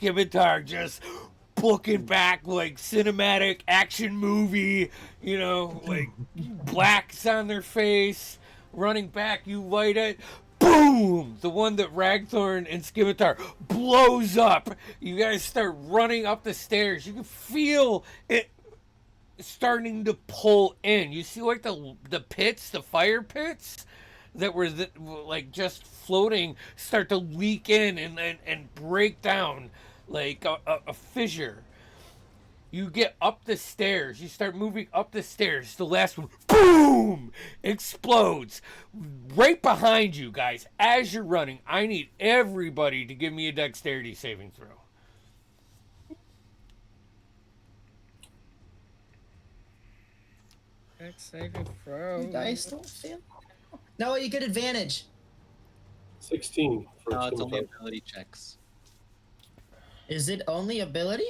Scimitar just looking back like cinematic action movie, like blacks on their face, running back, you light it, boom! The one that Ragthorn and Scimitar blows up. You guys start running up the stairs. You can feel it starting to pull in. You see like the pits, the fire pits that were like just floating start to leak in and break down like a fissure. You get up the stairs. You start moving up the stairs. The last one, boom, explodes right behind you guys. As you're running, I need everybody to give me a dexterity saving throw. Dex saving throw. Dice don't feel. No, you get advantage. 16 for No, it's only Scimitar. ability checks. Is it only ability?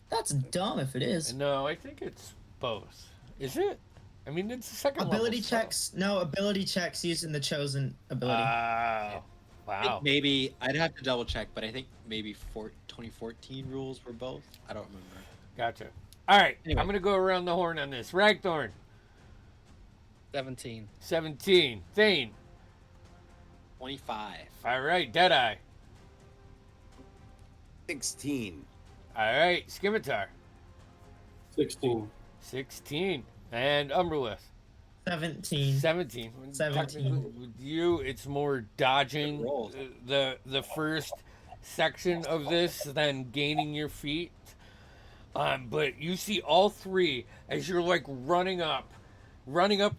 That's dumb if it is. No, I think it's both. Is it? I mean, it's the second Ability level, checks. No, ability checks using the chosen ability. Wow. I think Wow. maybe I'd have to double check, but I think maybe 2014 rules were both. I don't remember. Gotcha. All right. Anyway. I'm going to go around the horn on this. Ragthorn, 17. 17. Thane. 25. All right. Deadeye. 16. All right. Scimitar. 16. 16. And Umberlith. 17. 17. 17. With you, it's more dodging Good rolls. the first section of this than gaining your feet. But you see all three as you're like running up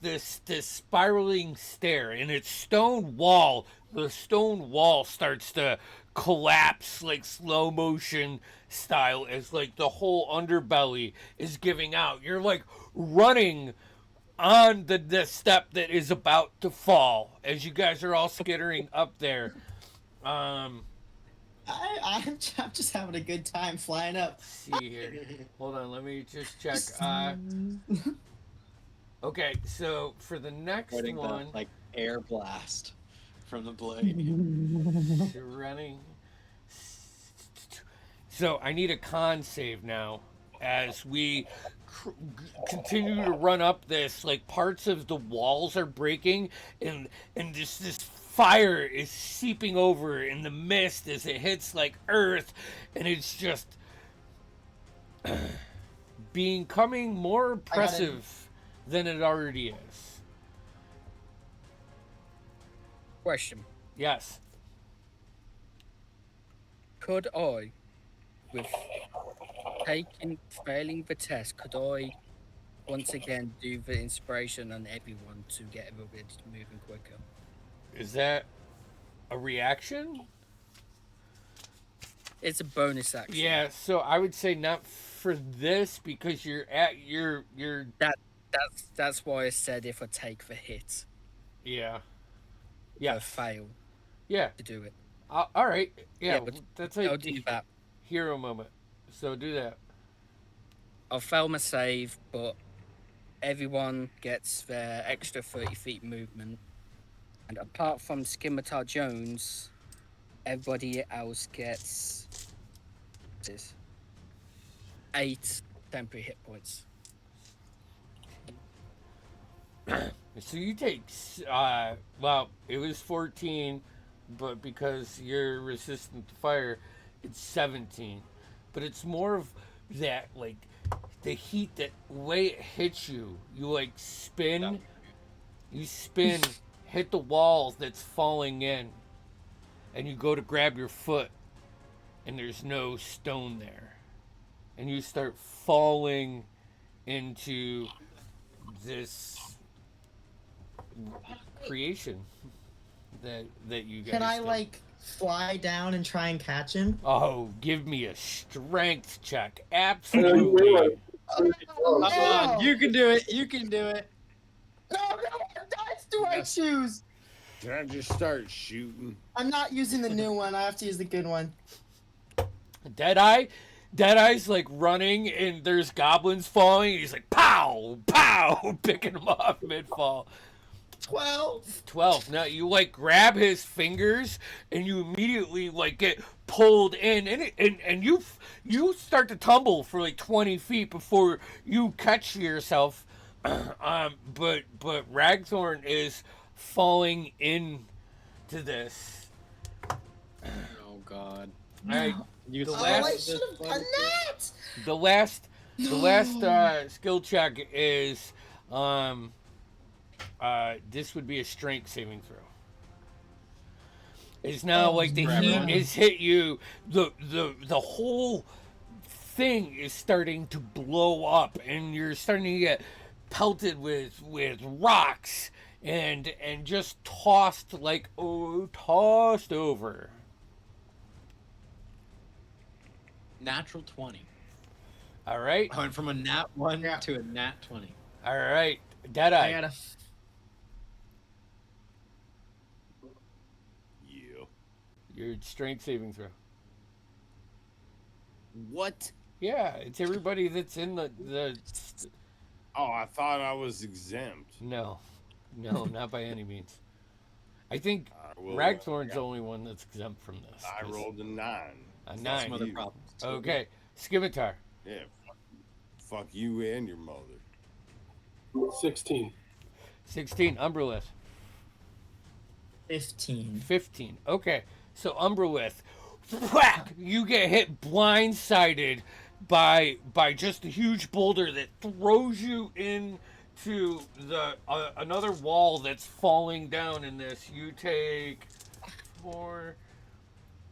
this spiraling stair, and it's stone wall. The stone wall starts to collapse like slow motion style as like the whole underbelly is giving out. You're like running on the step that is about to fall as you guys are all skittering up there. I'm just having a good time flying up. Let's see here. Hold on, let me just check. Okay, so for the next Getting one, the, like air blast from the blade. you're running. So I need a con save now as we continue to run up this. Like parts of the walls are breaking, and this fire is seeping over in the mist as it hits like earth, and it's just becoming more oppressive than it already is. Question. Yes. Could I, with failing the test, could I once again do the inspiration on everyone to get everybody moving quicker? Is that a reaction? It's a bonus action. Yeah, so I would say not for this because you're at your That's why I said if I take the hit, yeah. I Yeah. fail Yeah. to do it. All right. Yeah, but that's I'll like do that. hero moment. So do that. I'll fail my save, but everyone gets their extra 30 feet movement. And apart from Scimitar Jones, everybody else gets this 8 temporary hit points. So you take well, it was 14, but because you're resistant to fire, it's 17. But it's more of that like the heat, that way it hits you. You like spin, hit the walls that's falling in, and you go to grab your foot, and there's no stone there, and you start falling into this creation that you guys Can I did. like fly down and try and catch him? Oh, give me a strength check. I know you Absolutely. were like, Oh, Come on, you can do it. You can do it. No, what dice do I choose? Can I just start shooting? I'm not using the new one. I have to use the good one. Deadeye's like running, and there's goblins falling, and he's like pow pow picking them off mid-fall. 12. 12. Now you like grab his fingers, and you immediately like get pulled in, and you start to tumble for like 20 feet before you catch yourself. But Ragthorn is falling into this. Oh God. I, You The Oh, last- I should have done that. the last skill check is this would be a strength saving throw. It's now Oh, like the no. heat has hit you. The whole thing is starting to blow up, and you're starting to get pelted with rocks and just tossed over. Natural 20. All right, I went from a nat 1 Yeah. to a nat 20. all right, I Deadeye. gotta. Yeah. Your strength saving throw. What? Yeah, it's everybody that's in the. Oh, I thought I was exempt. No, not by any means. I think Well, Ragthorn's the only one that's exempt from this. I rolled a 9. a Some 9. other you. problems. too. Okay, Scimitar. Yeah. Fuck you and your mother. 16. 16. Umbrelith. 15. 15. Okay, so Umbrelith, whack! You get hit blindsided by just a huge boulder that throws you into the another wall that's falling down in this. You take 4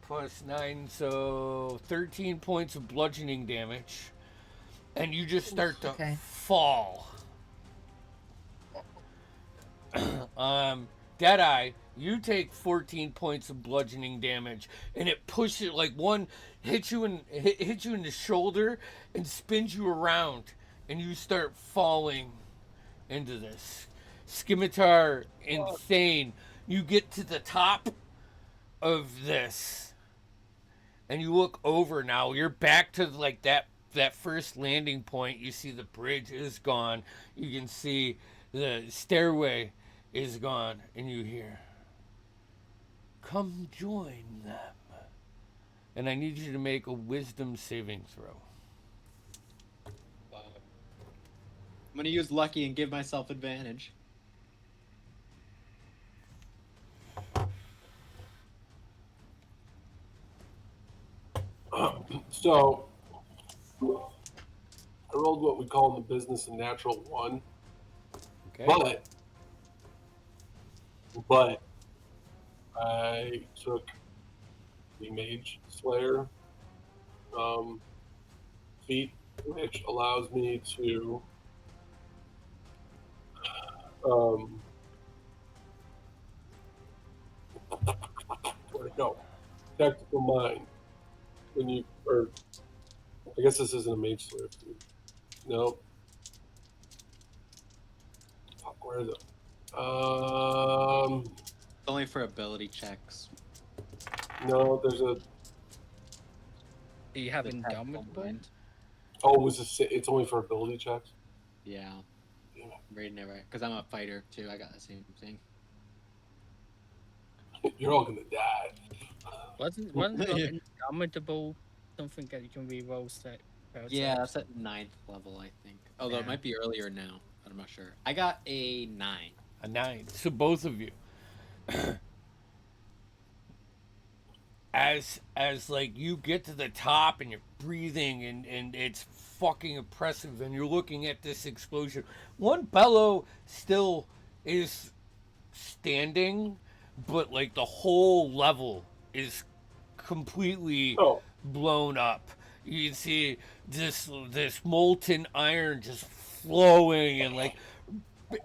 plus 9, so 13 points of bludgeoning damage, and you just start to Okay. fall. Deadeye, you take 14 points of bludgeoning damage, and it pushes like one hits you in the shoulder and spins you around, and you start falling into this. Scimitar, insane. You get to the top of this, and you look over now. You're back to like that first landing point. You see the bridge is gone. You can see the stairway is gone, and you hear, "Come join them." And I need you to make a wisdom saving throw. I'm gonna use lucky and give myself advantage. So, I rolled what we call in the business a natural 1, Okay. but I took the Mage Slayer feat, which allows me to where'd it go? Tactical Mind. When you, or I guess this isn't a Mage Slayer feat. No. Fuck, where is it? It's only for ability checks. No, there's a. Do you have The tactical Indomitable? mind. Oh, it was it's only for ability checks. Yeah. Damn it. Reading it right. Because I'm a fighter too. I got the same thing. You're all gonna die. Wasn't Indomitable something that you can re-roll set? Yeah, that's at 9th level, I think. Although Yeah. it might be earlier now. I'm not sure. I got a 9. A 9. So both of you. As like you get to the top and you're breathing and it's fucking oppressive and you're looking at this explosion. One bellow still is standing, but like the whole level is completely Oh, blown up. You can see this molten iron just flowing and like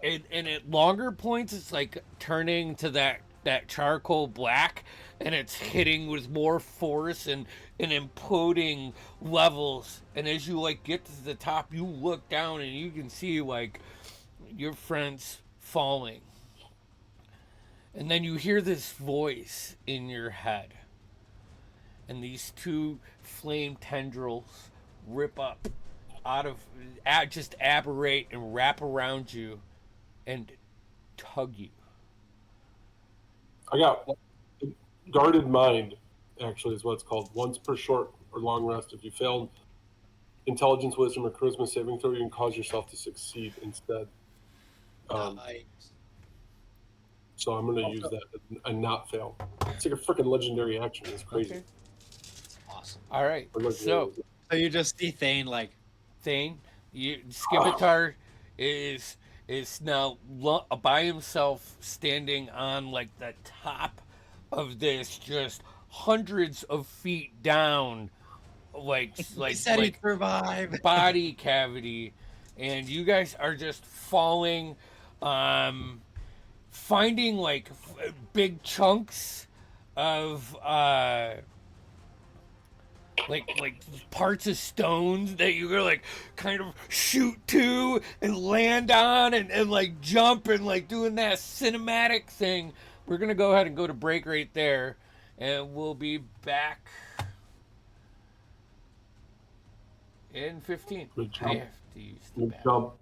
and at longer points it's like turning to that charcoal black, and it's hitting with more force and imploding levels. And as you like get to the top, you look down and you can see like your friends falling. And then you hear this voice in your head. And these two flame tendrils rip up out of, just aberrate and wrap around you and tug you. I got guarded mind. actually, is what it's called. Once per short or long rest. If you fail intelligence, wisdom, or charisma saving throw, you can cause yourself to succeed instead. Nice. So I'm going to use that and not fail. It's like a freaking legendary action. It's crazy. Okay. Awesome. All right. Or legendary. So, So you just see Thane like, Thane, Skimitar is now by himself, standing on like the top of this, just hundreds of feet down, like he said he'd like survive. body cavity, and you guys are just falling, finding like big chunks of like parts of stones that you gotta like kind of shoot to and land on and like jump and like doing that cinematic thing. We're gonna go ahead and go to break right there, and we'll be back in 15. Good I job. have to use the Good bathroom. job.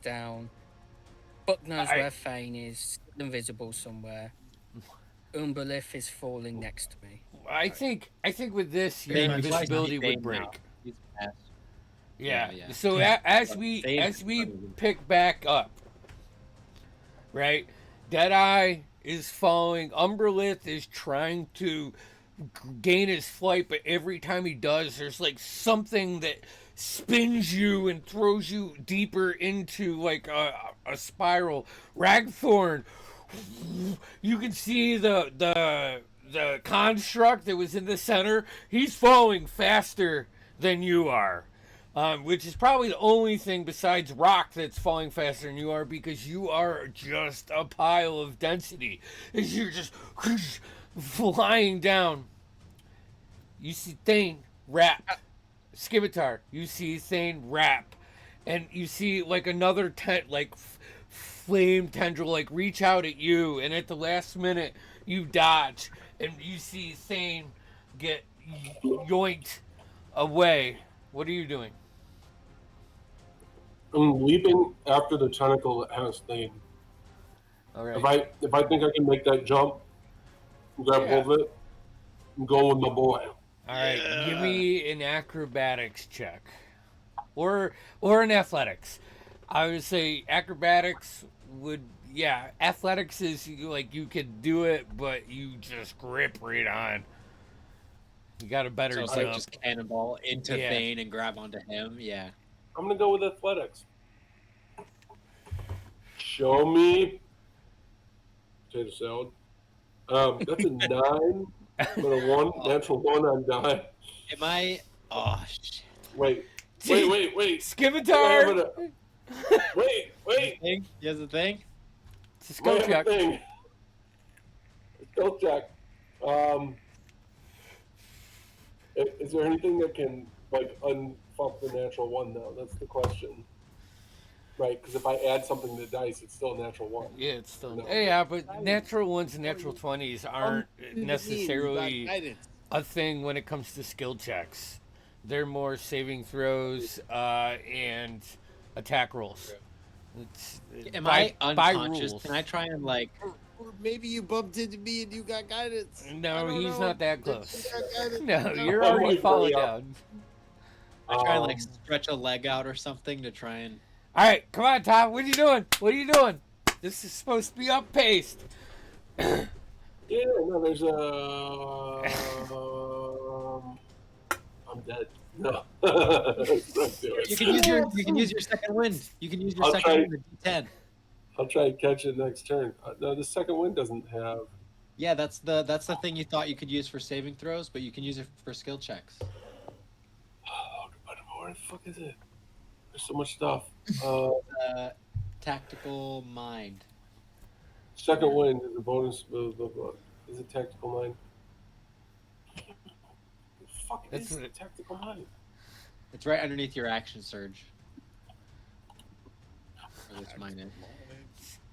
down. Buck knows I- where Thane is, still invisible somewhere. Umberlith is falling next to me. I think with this, your Thane, invisibility Thane would break. now. He's fast. Yeah. Yeah. So as we pick back up, right? Deadeye is following. Umberlith is trying to gain his flight, but every time he does, there's like something that spins you and throws you deeper into like a spiral. Ragthorn, you can see the construct that was in the center. He's falling faster than you are. Which is probably the only thing besides rock that's falling faster than you are, because you are just a pile of density. As you're just flying down. You see Thane wrap. Scimitar, you see Thane wrap. And you see like another flame tendril like reach out at you, and at the last minute you dodge, and you see Thane get yoinked away. What are you doing? I'm leaping after the tentacle that has Thane. All right. If I think I can make that jump, grab hold of it, I'm going with my boy. All right. Give me an acrobatics check, or an athletics. I would say acrobatics would. Yeah, athletics is like you could do it, but you just grip right on. You got a better So it's jump. like just cannonball into Yeah. Thane and grab onto him. Yeah. I'm gonna go with athletics. Show me potato salad. That's a 9, but a 1, natural 1 on die. Am I? Oh shit. Wait. Scimitar. Wait. Thing? He has a thing. It's a skill Wait, check. thing. Skill check. Is there anything that can like unfuck the natural 1 though? That's the question. Right, because if I add something to the dice, it's still a natural 1. Yeah, it's still. No. Yeah, but natural ones and natural 20s aren't You necessarily got guidance. a thing when it comes to skill checks. They're more saving throws and attack rolls. It's, Am by I unconscious? rules. Can I try and like? Or maybe you bumped into me and you got guidance. I No, don't he's know. not that close. You got guidance. No, you're I'm already waiting for falling you. down. I try and like stretch a leg out or something to try and. All right, come on, Tom. What are you doing? What are you doing? This is supposed to be up paced. Yeah, no, there's I'm dead. No. Let's not do You it. can use your second wind. You can use your I'll second try. wind, the D10. I'll try and catch it next turn. No, the second wind doesn't have. Yeah, that's the thing you thought you could use for saving throws, but you can use it for skill checks. Where the fuck is it? There's so much stuff. Tactical mind. Second wind is a bonus. Is it tactical mind? The fuck That's is what it- tactical mind? It's right underneath your action surge. Or at least mine is.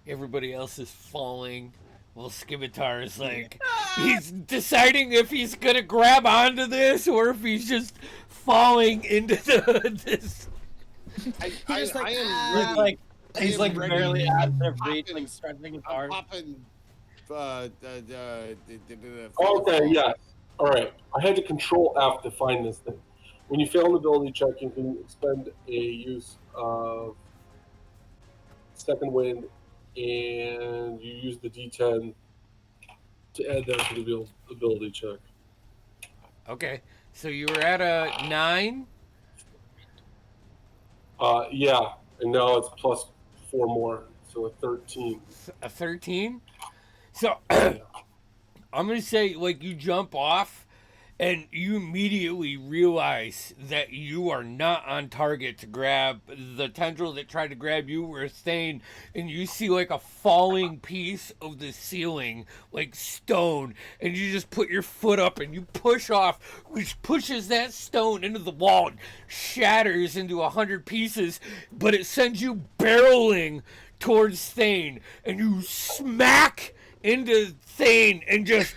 Everybody else is falling. Well, Scimitar is like, he's deciding if he's gonna grab onto this or if he's just falling into this. I He's like, am he's ready. like, I he's am like ready. barely out of I'm reach, popping- like stretching his I'm arm. popping. Okay, yeah. All right. I had to control F to find this thing. When you fail an ability check, you can expend a use of second wind, and you use the D10 to add that to the ability check. Okay, so you were at a 9. Yeah, and now it's plus 4 more, so a 13. A 13. So I'm gonna say, like, you jump off and you immediately realize that you are not on target to grab the tendril that tried to grab you or Thane, and you see like a falling piece of the ceiling, like stone, and you just put your foot up and you push off, which pushes that stone into the wall and shatters into 100 pieces, but it sends you barreling towards Thane, and you smack into Thane and just,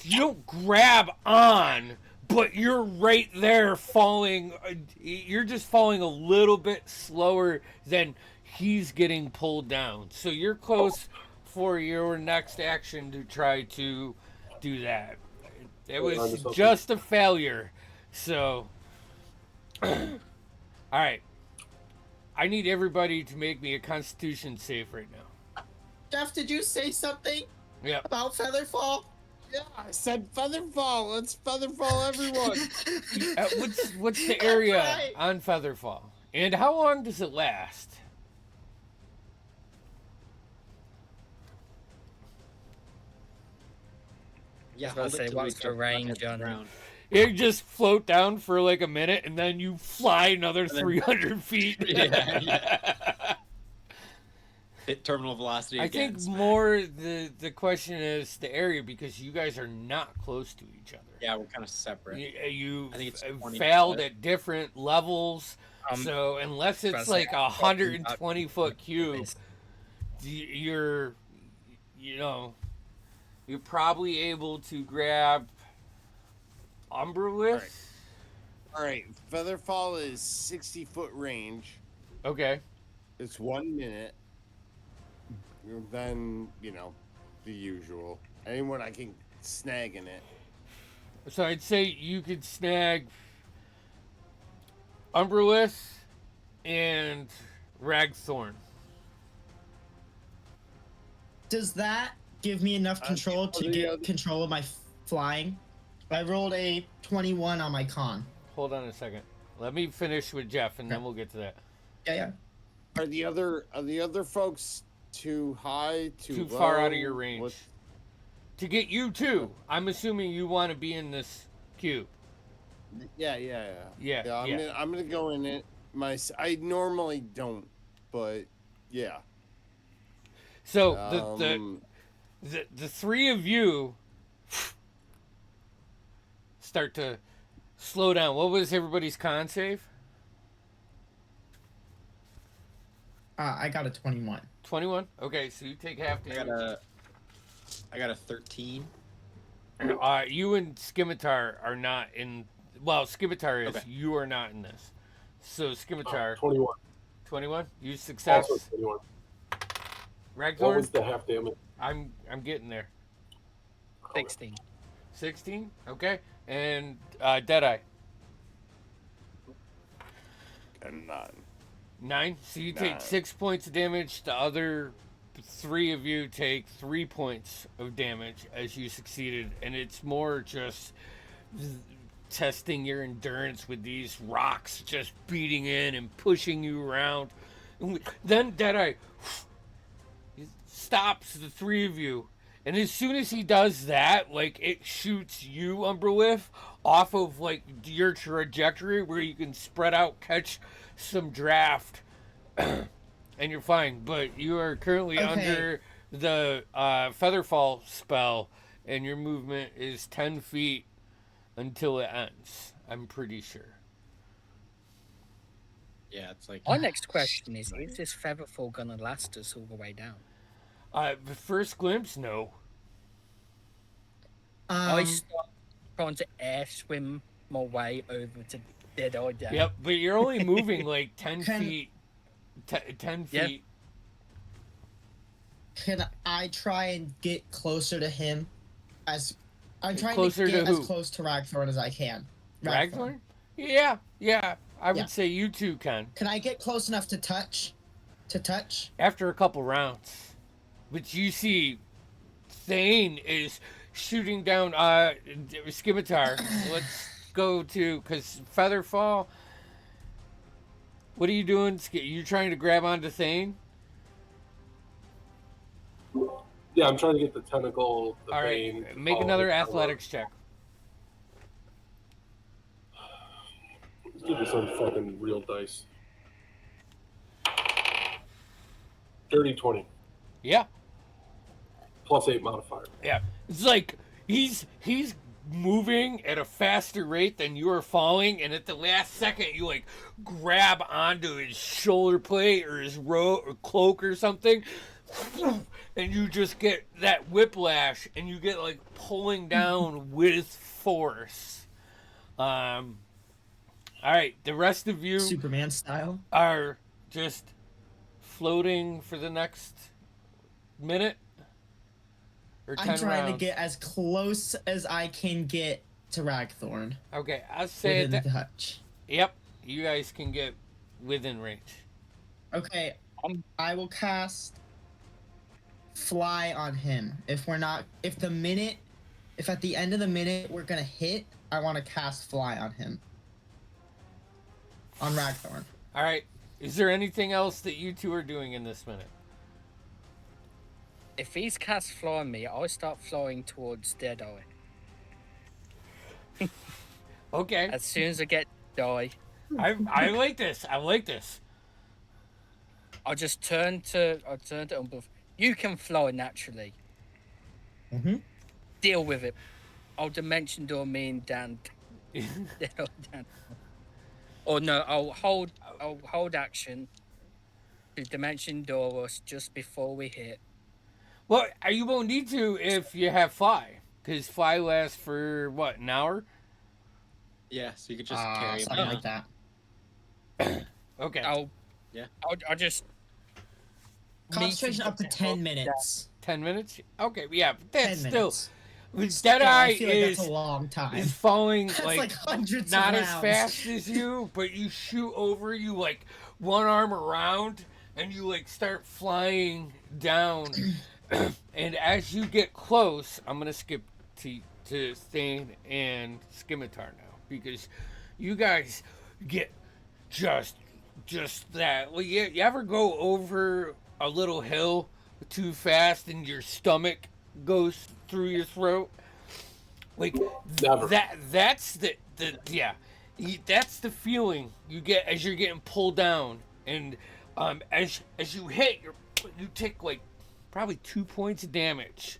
you don't grab on, but you're right there falling. You're just falling a little bit slower than he's getting pulled down. So you're close for your next action to try to do that. It was just a failure. So, all right. I need everybody to make me a Constitution save right now. Jeff, did you say something Yep. about Featherfall? Yeah, I said Featherfall. Let's Featherfall everyone. What's the area right. on Featherfall? And how long does it last? Yeah, I was hold about to it say, till we what's the start flying range on it? around. You just float down for like a minute and then you fly another then- 300 feet. Yeah. Hit terminal velocity I again. think more the question is the area because you guys are not close to each other. Yeah, we're kind of separate. You I think it's 20 failed foot. at different levels. So unless it's Trust like me, a 120-foot cube, This- you're you're probably able to grab Umberlith. All right, Featherfall is 60-foot range. Okay. It's 1 minute. Then, the usual. Anyone I can snag in it. So I'd say you could snag Umberlith and Ragthorn. Does that give me enough control to get control of my flying? I rolled a 21 on my con. Hold on a second. Let me finish with Jeff, and then we'll get to that. Yeah. Are the other folks too high, Too low? far out of your range. What- To get you too, I'm assuming you want to be in this cube. Yeah. Yeah. I'm gonna go in it. I normally don't, but yeah. So Um, the three of you start to slow down. What was everybody's con save? I got a 21. 21. Okay, so you take half damage. I got a 13. You and Scimitar are not in. Well, Scimitar is. Okay. You are not in this. So Scimitar, 21. 21. You success. Also 21. What Ragthorn. was the half damage? I'm getting there. 16. 16. Okay, and Deadeye. and none. 9. So you 9. take 6 points of damage. The other 3 of you take 3 points of damage as you succeeded, and it's more just testing your endurance with these rocks just beating in and pushing you around. Then Deadeye stops the 3 of you, and as soon as he does that, like, it shoots you, Umberlith, off of like your trajectory where you can spread out, catch some draft, and you're fine. But you are currently Okay. under the Featherfall spell, and your movement is 10 feet until it ends. I'm pretty sure. Yeah, it's like My next question is this Featherfall gonna last us all the way down? The first glimpse, no. I start trying to air swim my way over to Deadeye down. Yep, but you're only moving like 10 Can- feet. 10 Yeah. feet. Can I try and get closer to him? I'm trying Closer to get to as who? close to Ragthorn as I can. Ragthorn? Yeah. I would Yeah. say you two can. Can I get close enough to touch? After a couple rounds. But you see, Thane is shooting down Scimitar. Let's go to, because Featherfall. What are you doing? You trying to grab onto Thane? Yeah, I'm trying to get the tentacle. The All vein, right, make all another the- athletics check. Let's do this on fucking real dice. Dirty 20. Yeah. +8 modifier. Yeah, it's like he's moving at a faster rate than you are falling, and at the last second you like grab onto his shoulder plate or his robe or cloak or something, and you just get that whiplash, and you get like pulling down with force. All right, the rest of you Superman style. are just floating for the next minute? Or 10 I'm trying to rounds? get as close as I can get to Ragthorn Okay, I'll say within that. touch. Yep, you guys can get within range. Okay, I'm- I will cast fly on him. If at the end of the minute we're gonna hit, I want to cast fly on him. On Ragthorn. All right. Is there anything else that you two are doing in this minute? If he's cast fly on me, I start flying towards Deadeye. Okay, As soon as I get die, I like this. I like this. I turn to Umbreath. You can fly naturally. Mm-hmm. Deal with it. I'll dimension door me and Dan. Dan. Or no, I'll hold action to dimension door us just before we hit. Well, you won't need to if you have fly, because fly lasts for what, an hour? Yeah, so you could just carry him Something down. like that. Okay. I'll just Concentration meet up to him 10 minutes. 10 minutes? Okay, yeah, but that's 10 still. minutes. Deadeye I feel like is that's a long time. is falling That's like, like hundreds not of as rounds. fast as you, but you shoot over, you like one arm around, and you like start flying down. And as you get close, I'm gonna skip to Thane and Scimitar now, because you guys get just that. Well, you ever go over a little hill too fast and your stomach goes through your throat? Like Never. that's the yeah. That's the feeling you get as you're getting pulled down, and as you hit, you take like probably 2 points of damage.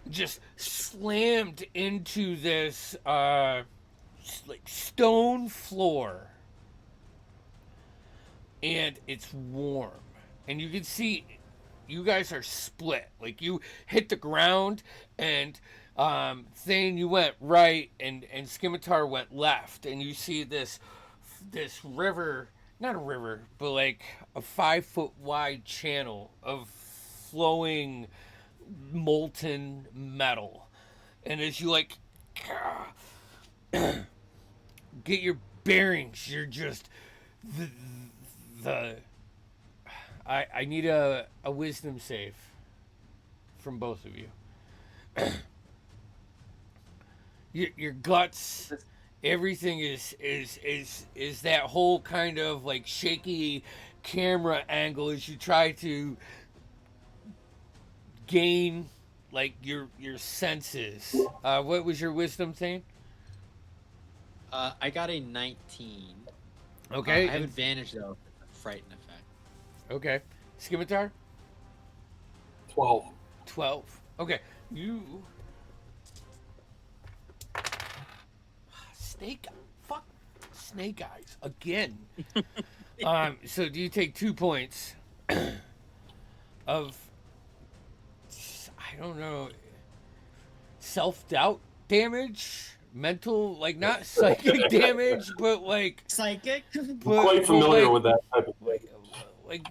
Just slammed into this like stone floor, and it's warm, and you can see you guys are split. Like you hit the ground, and Thane, you went right, and Scimitar went left, and you see this river, not a river, but like a 5-foot wide channel of flowing molten metal. And as you like get your bearings, you're just I need a wisdom save from both of you. Your guts, everything is that whole kind of like shaky camera angle as you try to gain like your senses. What was your wisdom thing? I got a 19. Okay. I have advantage though. Frighten effect. Okay. Scimitar? 12. 12. Okay. You. Fuck. Snake eyes. Again. So do you take 2 points of. I don't know. Self-doubt damage? Mental, like not psychic damage, but like. Psychic? Quite familiar like, with that type of thing. Like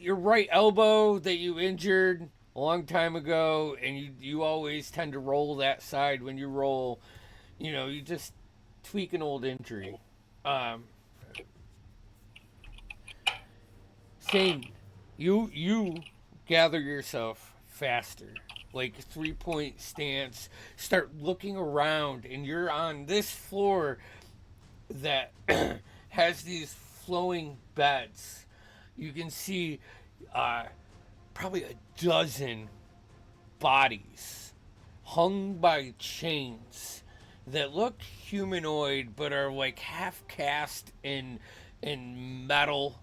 your right elbow that you injured a long time ago, and you always tend to roll that side when you roll. You know, you just tweak an old injury. Same. You gather yourself faster. Like 3-point stance. Start looking around, and you're on this floor that has these flowing beds. You can see probably a dozen bodies hung by chains that look humanoid but are like half cast in metal.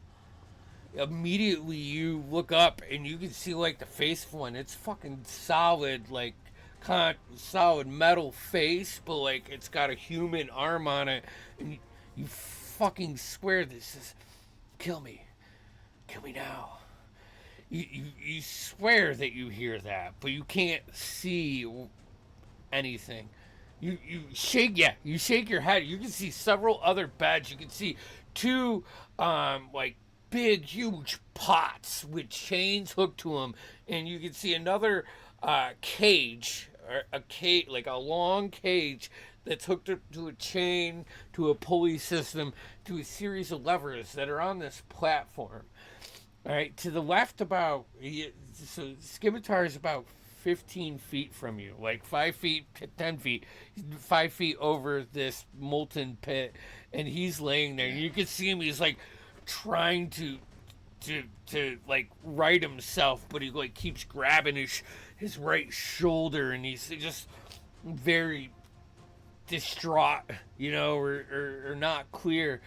Immediately you look up and you can see like the face of one. It's fucking solid, like kind of solid metal face, but like it's got a human arm on it, and you fucking swear this is kill me now. You swear that you hear that, but you can't see anything. You shake your head. You can see several other beds. You can see two like big, huge pots with chains hooked to them, and you can see another cage, or a cage, like a long cage that's hooked up to a chain, to a pulley system, to a series of levers that are on this platform. All right, to the left, so Scimitar is about 15 feet from you, like 5 feet, 10 feet, 5 feet over this molten pit, and he's laying there. And you can see him. He's like trying to like right himself, but he like keeps grabbing his right shoulder, and he's just very distraught, or not clear.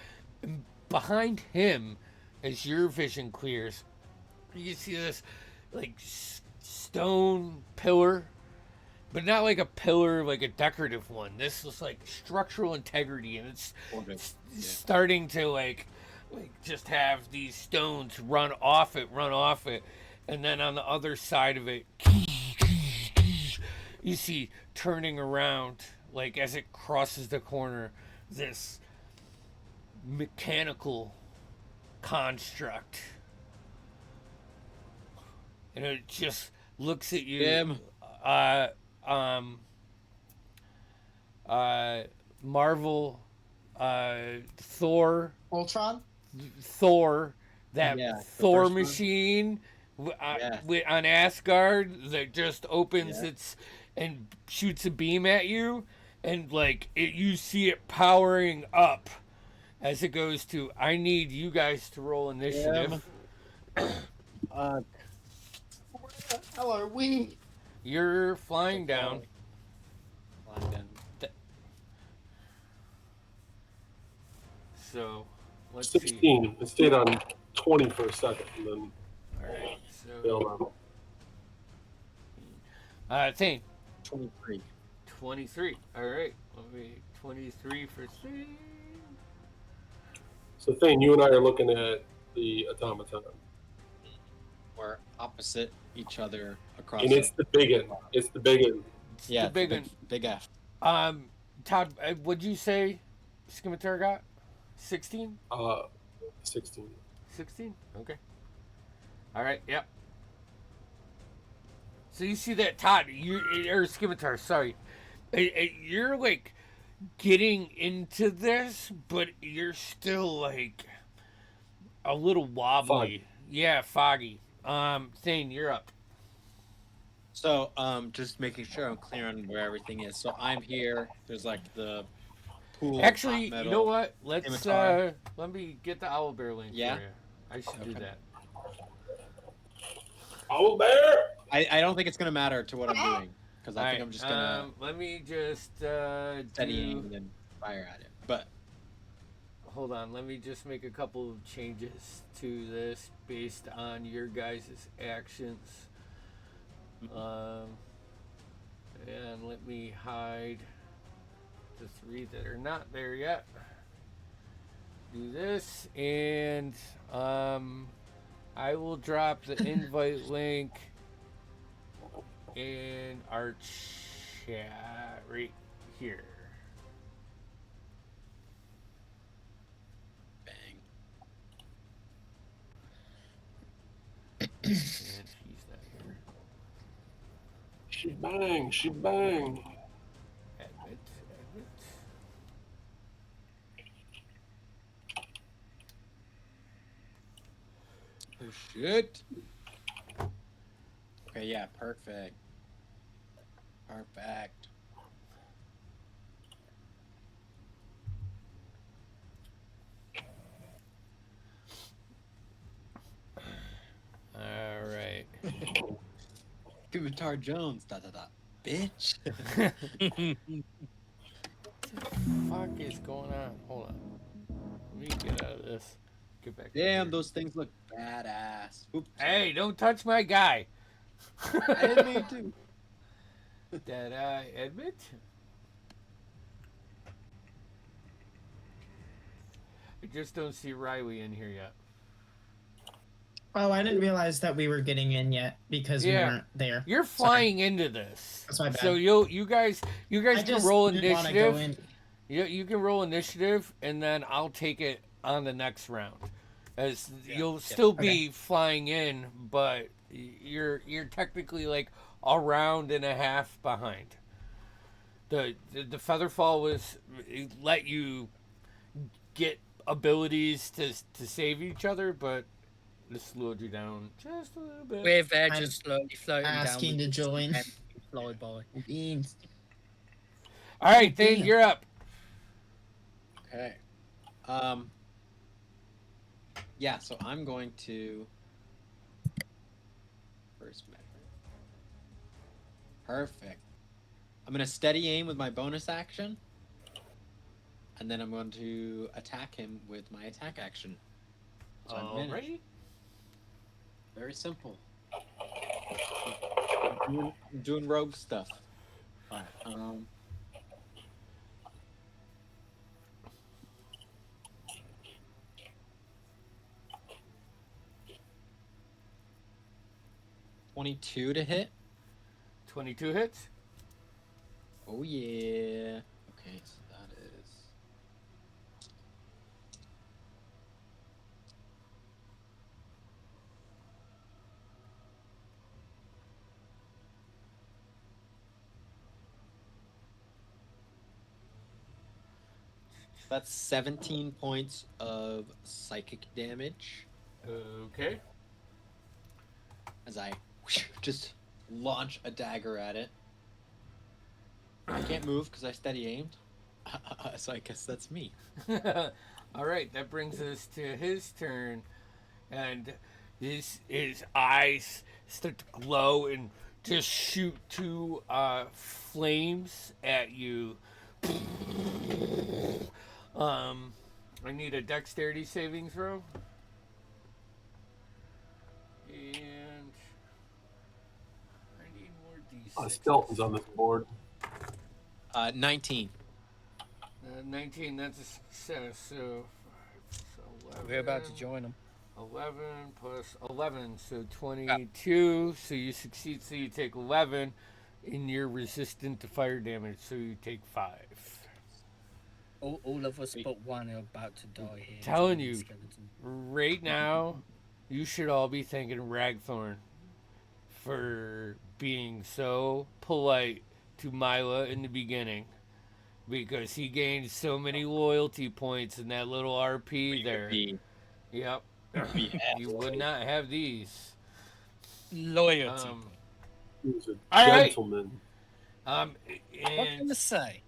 And behind him, as your vision clears, you can see this like stone pillar, but not like a pillar, like a decorative one. This is like structural integrity, and it's starting to like just have these stones run off it, and then on the other side of it, you see turning around, like as it crosses the corner, this mechanical construct, and it just looks at you. Marvel, Thor, Ultron. that Yeah, Thor first one. machine Yes. on Asgard that just opens its and shoots a beam at you, and like you see it powering up as it goes to. I need you guys to roll initiative. Where the hell are we? You're flying down. Flying down. So let's 16. see. It stayed on 20 for a second, and then All right. bailed out. Thing 23. 23. All right. Let me 23 for Thing. So, Thane, you and I are looking at the automaton, We're opposite each other across. and it's the big end. It's the big end. yeah, the big big, one. big F. Todd, what'd you say Scimitar got? 16? 16. 16? Okay. All right. Yep. So you see that, Todd, or Scimitar, sorry. You're like getting into this, but you're still like a little wobbly. Foggy. Yeah, foggy. Thane, you're up. So, just making sure I'm clear on where everything is. So I'm here. There's like the pool. of Actually, hot you metal. know what? Let's Scimitar. let me get the owlbear link Yeah? for you. I should do Okay. that. Owl bear! I don't think it's gonna matter to what I'm doing because I All think right, I'm just gonna let me just steady do. and then fire at it. But Hold on, let me just make a couple of changes to this based on your guys' actions. And let me hide the 3 that are not there yet. Do this, and I will drop the invite link in our chat right here. bang. And he's not here. She bang, she bang. Admit. Oh shit. Okay, yeah, perfect. Perfect. All right. Scimitar Jones. Bitch. Fuck is going on? Hold on. Let me get out of this. Get back. Damn, here. those things look badass. Oops. Hey, don't touch my guy. I didn't mean to. Did I admit? I just don't see Riley in here yet. Oh, I didn't realize that we were getting in yet because we Yeah. weren't there. You're flying into this. That's my bad. So you guys I can just roll didn't wanna go initiative. in. You can roll initiative, and then I'll take it on the next round. as Yeah, you'll yeah, still okay. be flying in, but you're technically like a round and a half behind. The featherfall was it let you get abilities to save each other, but it slowed you down just a little bit. We're there I'm just slowly floating down. asking to We just see join. them fly by. Beans. All right, Oh, Thane, damn. you're up. Okay. Yeah, so I'm going to first measure. Perfect. I'm gonna steady aim with my bonus action, and then I'm going to attack him with my attack action. So I'm managed. Alrighty. Very simple. I'm doing rogue stuff. Alright. 22 to hit. 22 hits. Oh yeah. Okay, so that is that's 17 points of psychic damage Okay. as I just launch a dagger at it. I can't move because I steady aimed. So I guess that's me. All right, that brings us to his turn, and his eyes start to glow and just shoot two flames at you. I need a dexterity saving throw, and I need more d6. Skeleton's on this board. 19. 19. That's a success. So 11. We're about to join them. 11 plus 11, so 22. So you succeed, so you take 11, and you're resistant to fire damage, so you take 5. All of us but one are about to die here. Telling joining you. the skeleton. Right now, you should all be thanking Ragthorn for being so polite to Mila in the beginning, because he gained so many loyalty points in that little RP there. Yep. You would not have these. Loyalty. He was a All right. gentleman. What can I And say?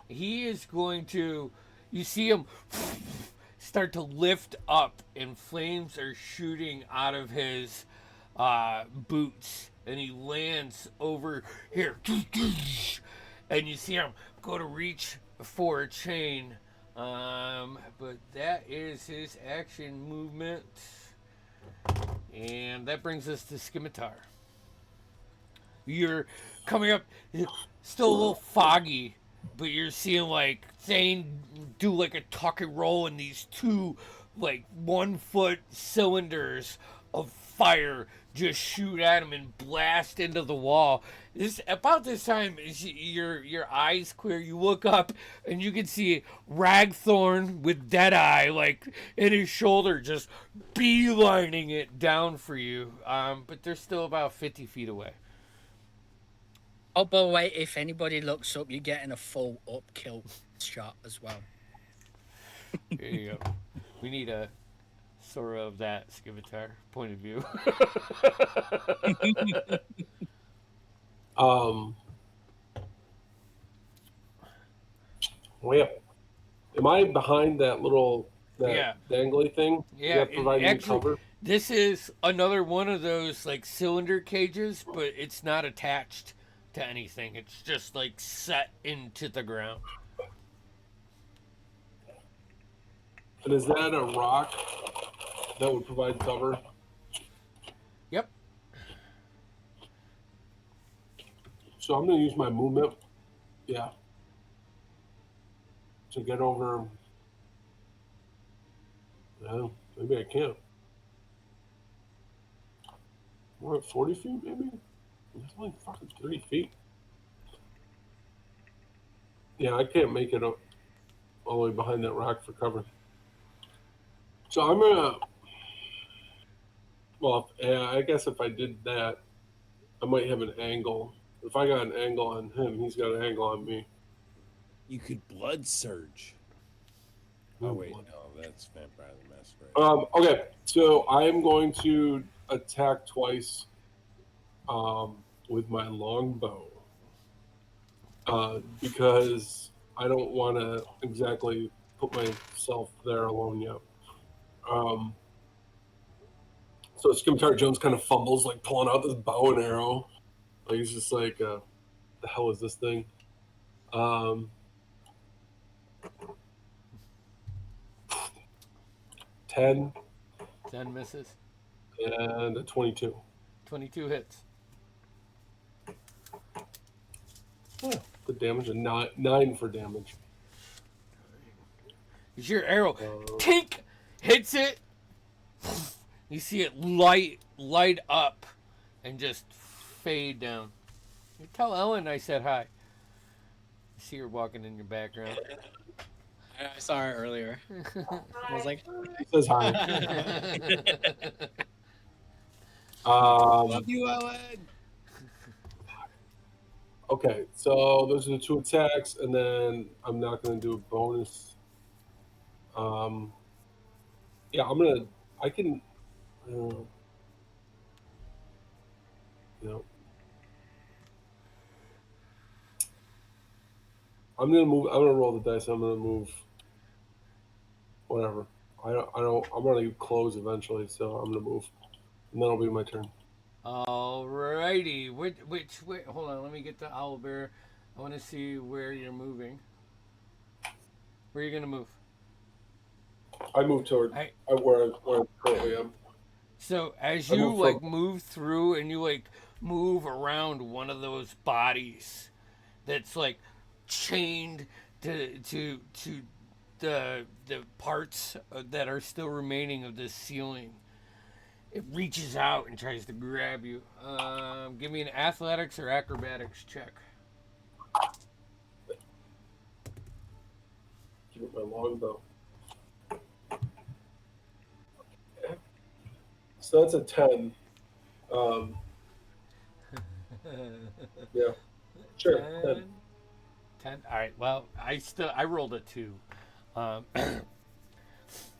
he is going to. You see him start to lift up, and flames are shooting out of his boots, and he lands over here. And you see him go to reach for a chain. But that is his action movement. And that brings us to Scimitar. You're coming up, still a little foggy, but you're seeing like Thane do like a tuck and roll, and these two like 1 foot cylinders of fire just shoot at him and blast into the wall. This about this time is your eyes clear. You look up and you can see Ragthorn with Deadeye like in his shoulder, just beelining it down for you. But they're still about 50 feet away. Oh, by the way, if anybody looks up, you're getting a full up kill shot as well. There you go. We need a sort of that Scimitar point of view. Well, am I behind that little Yeah. dangly thing? Yeah, that providing actually, cover? this is another one of those like cylinder cages, but it's not attached to anything. It's just like set into the ground. And is that a rock that would provide cover? Yep. So I'm going to use my movement. Yeah. To get over. Yeah, maybe I can't. We're at 40 feet, maybe? It's only fucking 30 feet. Yeah, I can't make it up all the way behind that rock for cover. So I'm gonna Well, yeah, I guess if I did that, I might have an angle. If I got an angle on him, he's got an angle on me. You could blood surge. Oh Ooh, wait, blood. no, that's Vampire the Masquerade. Okay, so I am going to attack twice with my longbow because I don't want to exactly put myself there alone yet. So Scimitar Jones kind of fumbles, like pulling out this bow and arrow. Like he's just like, the hell is this thing? 10 10 misses. and a 22. 22 hits. Oh, the damage, a nine for damage. As your arrow tink hits it, you see it light up and just fade down. You tell Ellen I said hi. You see her walking in your background. I saw her earlier. I was like, He says hi. Love you, Ellen. Okay, so those are the two attacks, and then I'm not going to do a bonus. Yeah, I can, you know, I'm going to move, I'm going to roll the dice, I'm going to move, whatever. I'm going to close eventually, so I'm going to move, and then it'll be my turn. Alrighty. Wait, hold on, let me get the owlbear. I want to see where you're moving. Where are you going to move? I move toward where I currently am. So as I you move like from- move through and you like move around one of those bodies that's like chained to the parts that are still remaining of this ceiling, it reaches out and tries to grab you. Give me an athletics or acrobatics check. Give it my longbow. So that's a 10. Yeah. Sure. 10. 10. All right. Well, I rolled a 2.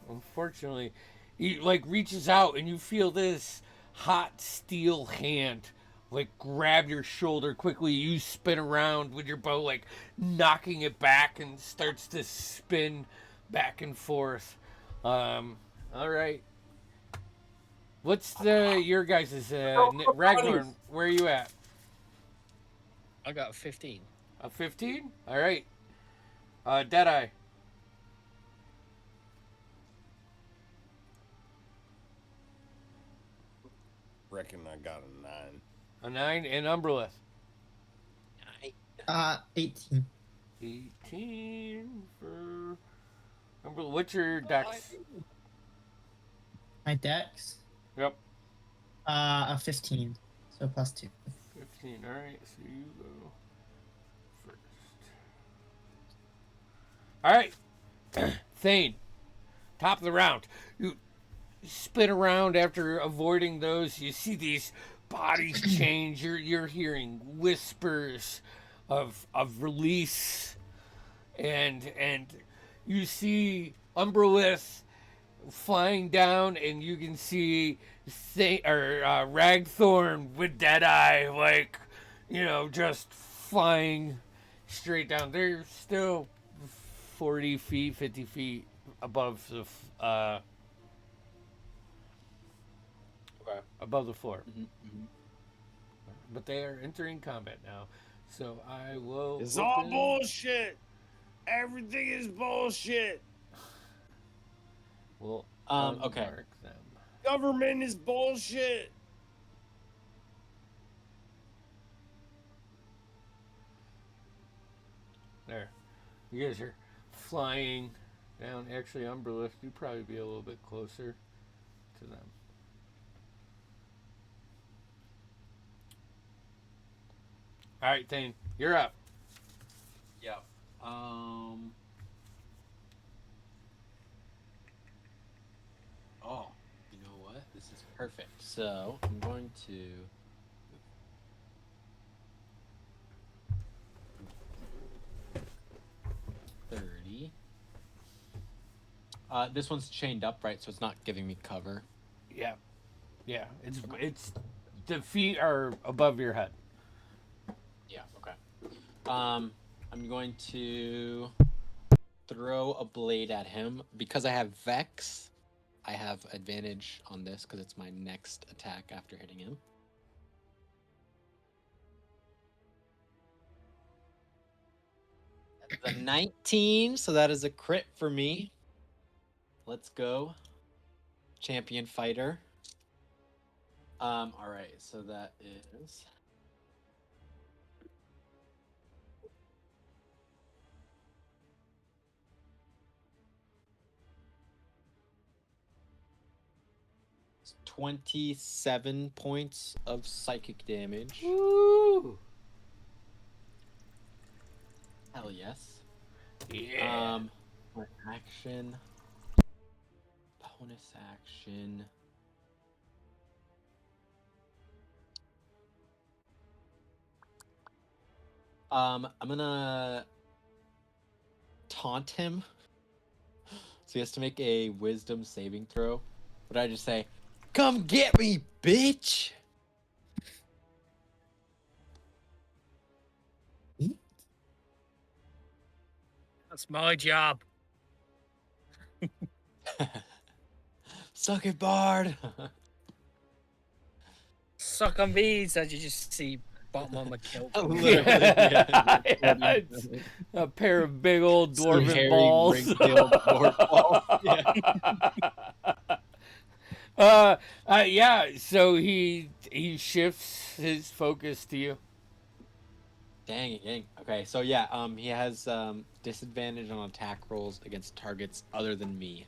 Unfortunately, he like reaches out and you feel this hot steel hand like grab your shoulder quickly. You spin around with your bow, like knocking it back, and starts to spin back and forth. All right. What's your guys' Ragnar? Where are you at? I got a 15. A 15? All right. Deadeye. Reckon I got a 9. A 9, and Umbrelith. 18. 18 for Umbrelith. What's your dex? My dex? Yep. A 15. So +2. 15. All right. So you go first. All right. Thane. Top of the round. You spin around after avoiding those. You see these bodies change. You're hearing whispers of release, and you see Umbrelith flying down, and you can see Ragthorn with Deadeye, like, just flying straight down. They're still 40 feet, 50 feet above the above the floor. But they are entering combat now. So I will. It's all bullshit. Everything is bullshit. We'll okay. unmark them. Government is bullshit. There. You guys are flying down. Actually, Umbrelith, you'd probably be a little bit closer to them. All right, Thane, you're up. Yeah. Oh, you know what? This is Perfect. So I'm going to. $30. This one's chained up, right? So it's not giving me cover. Yeah, yeah. It's the feet are above your head. Yeah. Okay. I'm going to throw a blade at him because I have Vex. I have advantage on this because it's my next attack after hitting him. That's a 19, so that is a crit for me. Let's go, champion fighter. All right, so that is. It's 27 points of psychic damage. Woo! Hell yes. Yeah. For action, bonus action. I'm gonna taunt him. So he has to make a wisdom saving throw. But I just say, "Come get me, bitch!" That's my job. Suck it, Bard. Suck on these as you just see bottom of my kilt. Literally, Yeah, yeah. it's a pair of big old Some dwarven hairy, balls. ring-tailed dwarf balls. Yeah. Yeah. So he shifts his focus to you. Dang. Okay, so yeah, he has disadvantage on attack rolls against targets other than me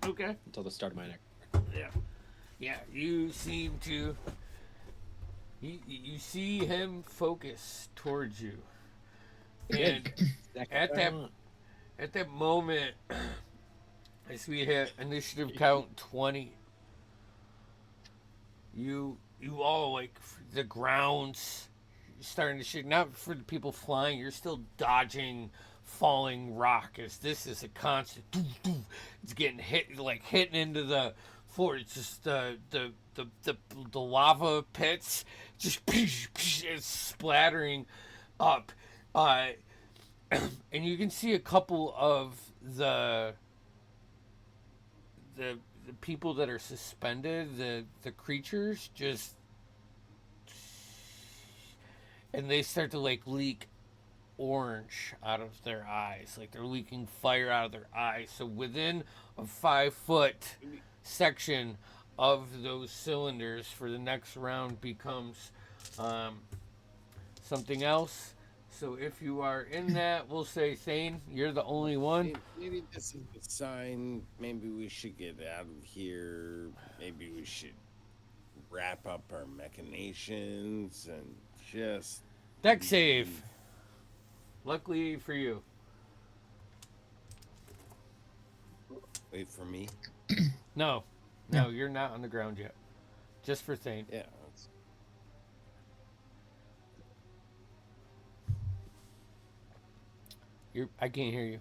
Okay. until the start of my next. Yeah. Yeah. You seem to. You see him focus towards you, and at that moment, as we hit initiative count 20, you all like the ground's starting to shake. Not for the people flying, you're still dodging falling rock as this is a constant. It's getting hitting into the floor. It's just the lava pits just it's splattering up, and you can see a couple of the people that are suspended, the creatures just, and they start to like leak orange out of their eyes, like they're leaking fire out of their eyes. So within a 5-foot section of those cylinders for the next round becomes something else. So if you are in that, we'll say Thane, you're the only one. Maybe this is the sign. Maybe we should get out of here. Maybe we should wrap up our machinations and just Deck save. Luckily for you. wait for me. No, you're not on the ground yet. Just for Thane. Yeah. I can't hear you.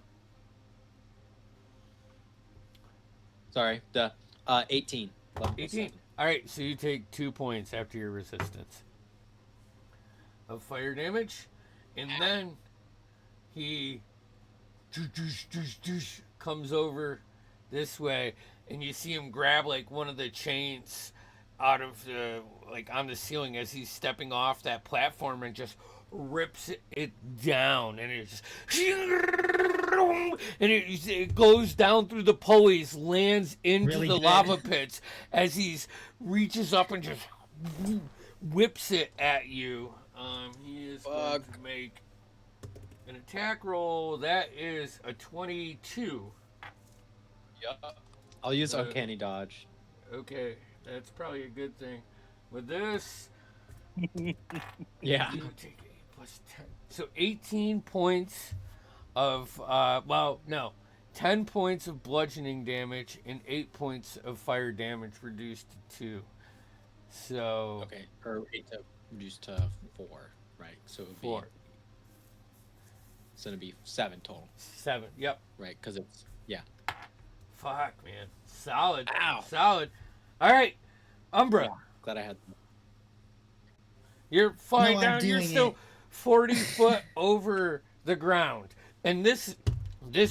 Sorry, 18. 18. All right, so you take 2 points after your resistance of fire damage, and then he comes over this way, and you see him grab like one of the chains out of the on the ceiling as he's stepping off that platform and just rips it down, and it just and it goes down through the pulleys, lands into Really the good. lava pits as he reaches up and just whips it at you. He is going to make an attack roll. That is a 22. Yep. I'll use Uncanny Dodge. Okay, that's probably a good thing. With this, Yeah. you take 8 plus 10. So 18 points of, 10 points of bludgeoning damage and 8 points of fire damage reduced to 2. So Okay, or 8 to reduced to 4, right? So it would be 4, it's gonna be 7 total, 7. Yep. right? Because it's Fuck, man. Solid. Ow. Solid. All right, Umbra. Glad I had. You're flying No, I'm down. You're doing still it. 40 foot over the ground, and this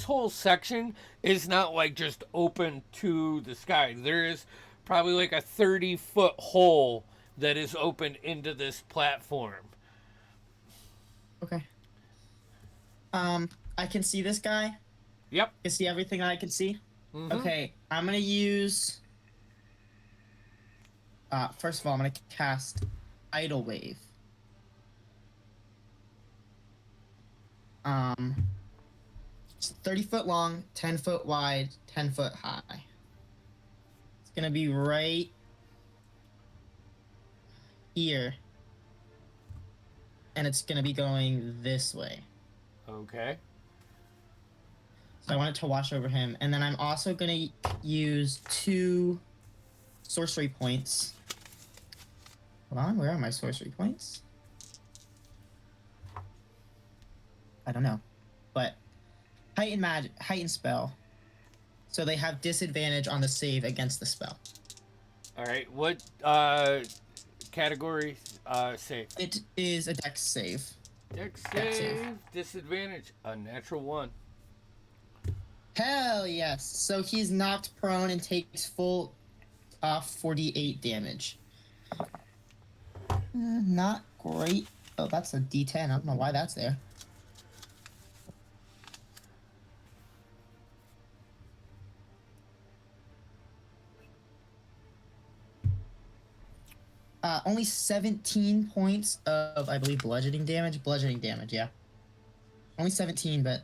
whole section is not like just open to the sky. There is probably like a 30-foot hole that is open into this platform. Okay. I can see this guy. Yep. I can see everything I can see. Mhm. Okay, I'm gonna use. First of all, I'm gonna cast Idle Wave. It's 30 foot long, 10 foot wide, 10 foot high. It's gonna be right here, and it's gonna be going this way. Okay. So I want it to wash over him, and then I'm also gonna use 2 sorcery points. Hold on, where are my sorcery points? I don't know, but heighten spell, so they have disadvantage on the save against the spell. All right. What category? Save. It is a dex save. Dex Dex save. save. Disadvantage. A natural 1. Hell yes! So he's knocked prone and takes full 48 damage. Not great. Oh, that's a D10. I don't know why that's there. Only 17 points of, I believe, bludgeoning damage. Bludgeoning damage, yeah. Only 17, but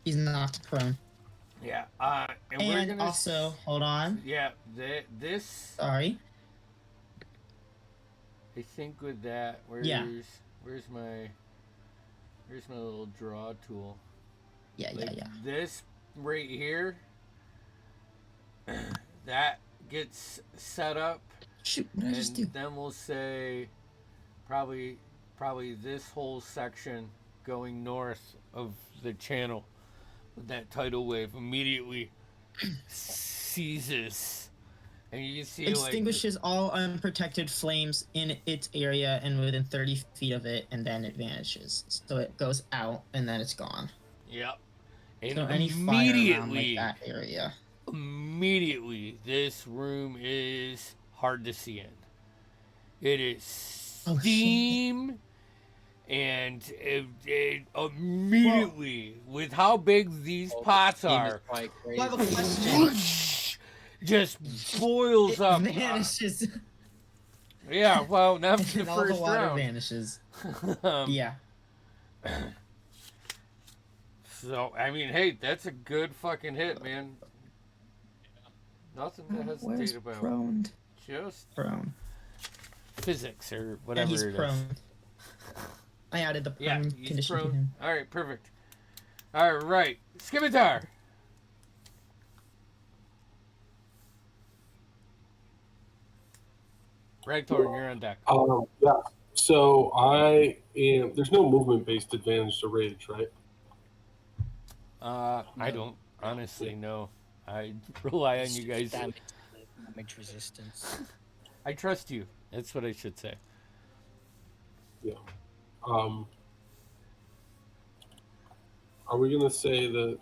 he's knocked prone. Yeah. And we're And gonna also, hold on. Yeah. This. Sorry. I think with that, where's Yeah. my little draw tool? Yeah, Like yeah. this right here. That gets set up, Shoot, what did I just do? and then we'll say probably this whole section going north of the channel with that tidal wave immediately seizes, and you can see Extinguishes all unprotected flames in its area and within 30 feet of it, and then it vanishes. So it goes out, and then it's gone. Yep. And So any fire around immediately, like that area. immediately, this room is hard to see in. It is Oh, shit. steam, and it immediately, with how big these pots Team is are, quite Well, I have a crazy. question. just boils It up. vanishes, Yeah, well, not for the and all the first water round. vanishes. Um, Yeah. So, I mean, hey, that's a good fucking hit, man. Nothing to hesitate about. prone? Just Prone. physics or Yeah, whatever he's it is. prone. I added the Yeah, prone he's condition to prone. him. All right, perfect. All right, Scimitar. Ragthorn, you're on deck. Yeah. So I am. There's no movement-based advantage to rage, right? I No. don't honestly know. I rely on you guys. Damage resistance. I trust you. That's what I should say. Are we gonna say that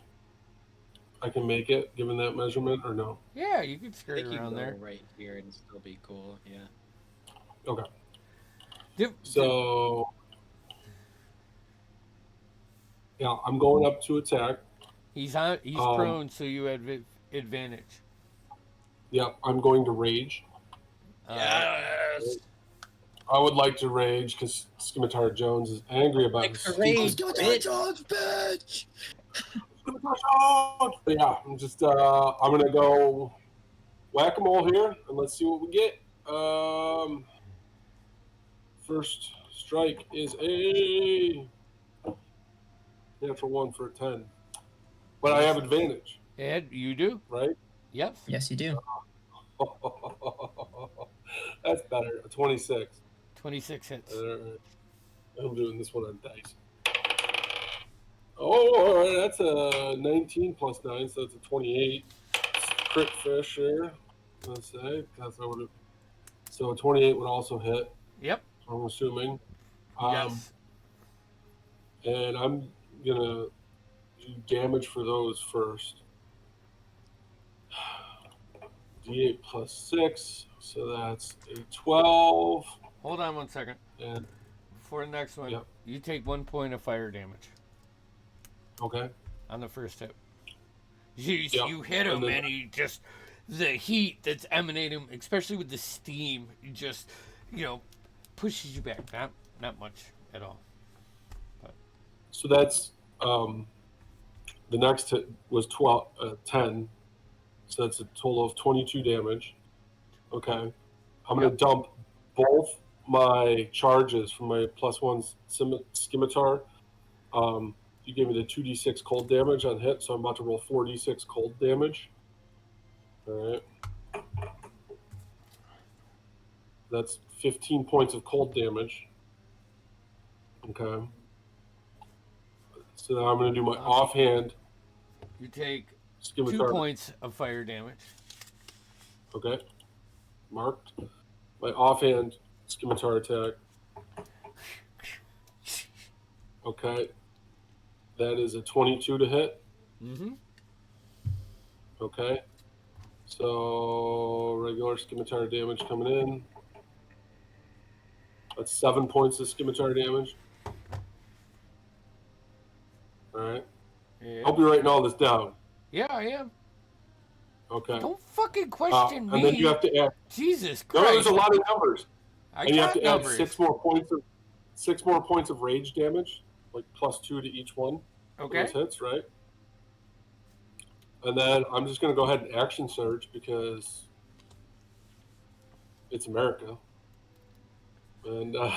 I can make it given that measurement, or no? Yeah, you could I skirt think you around can there. go right here and still be cool. Yeah. Okay. Dip- So yeah, I'm going up to attack. He's Um, prone, so you have advantage. Yeah, I'm going to rage. Yes. I would like to rage because Scimitar Jones is angry about Like his the stupid- rage, bitch. Jones, bitch! Scimitar Jones! But yeah, I'm just I'm gonna go whack-a-mole here and let's see what we get. First strike is a natural 1 for a 10. But I have advantage, Ed, you do? right? Yep. Yes, you do. That's better. A 26. 26 hits. I'm doing this one on dice. Oh, all right, that's a 19 plus 9, so that's a 28. Crit fish here. Let's say that's what it. So a 28 would also hit. Yep. I'm assuming. Yes. And I'm gonna do damage for those first. D8 plus 6, so that's a 12. Hold on 1 second. And For the next one, Yep. you take 1 point of fire damage okay, on the first hit. You Yep. you hit him And then- and he just, the heat that's emanating, especially with the steam, just, pushes you back. Not much at all. so that's the next hit was 10, so that's a total of 22 damage. Okay, I'm gonna Yep. dump both my charges from my +1 scimitar. You gave me the 2d6 cold damage on hit, so I'm about to roll 4d6 cold damage. All right. That's 15 points of cold damage. Okay. So now I'm going to do my offhand You take 2 scimitar. points of fire damage. Okay. Marked. My offhand scimitar attack. Okay. That is a 22 to hit. Mm-hmm. Okay. So regular scimitar damage coming in. That's 7 points of scimitar damage. All right. Yeah. Hope you're writing all this down. Yeah, I am. Okay. Don't fucking question me. And then you have to add. Jesus No, Christ. there's a lot of numbers. I And you have got to add numbers. 6 more points of rage damage, like +2 to each one. Okay. Those hits, right? And then I'm just going to go ahead and action surge because it's America. And I'm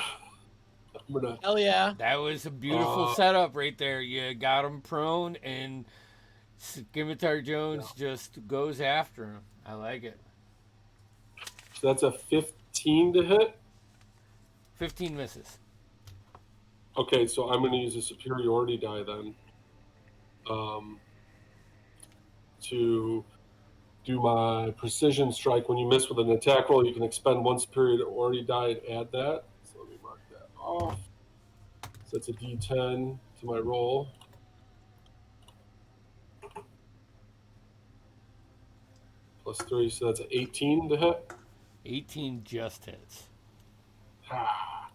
going to. Hell yeah. That was a beautiful Uh, setup right there. You got him prone, and Scimitar Jones just goes after him. I like it. So that's a 15 to hit. 15 misses. Okay, so I'm going to use a superiority die then to do my precision strike. When you miss with an attack roll, you can expend 1 superiority die and add that. So let me mark that off. So that's a D10 to my roll. +3, so that's an 18 to hit. 18 just hits. Ah.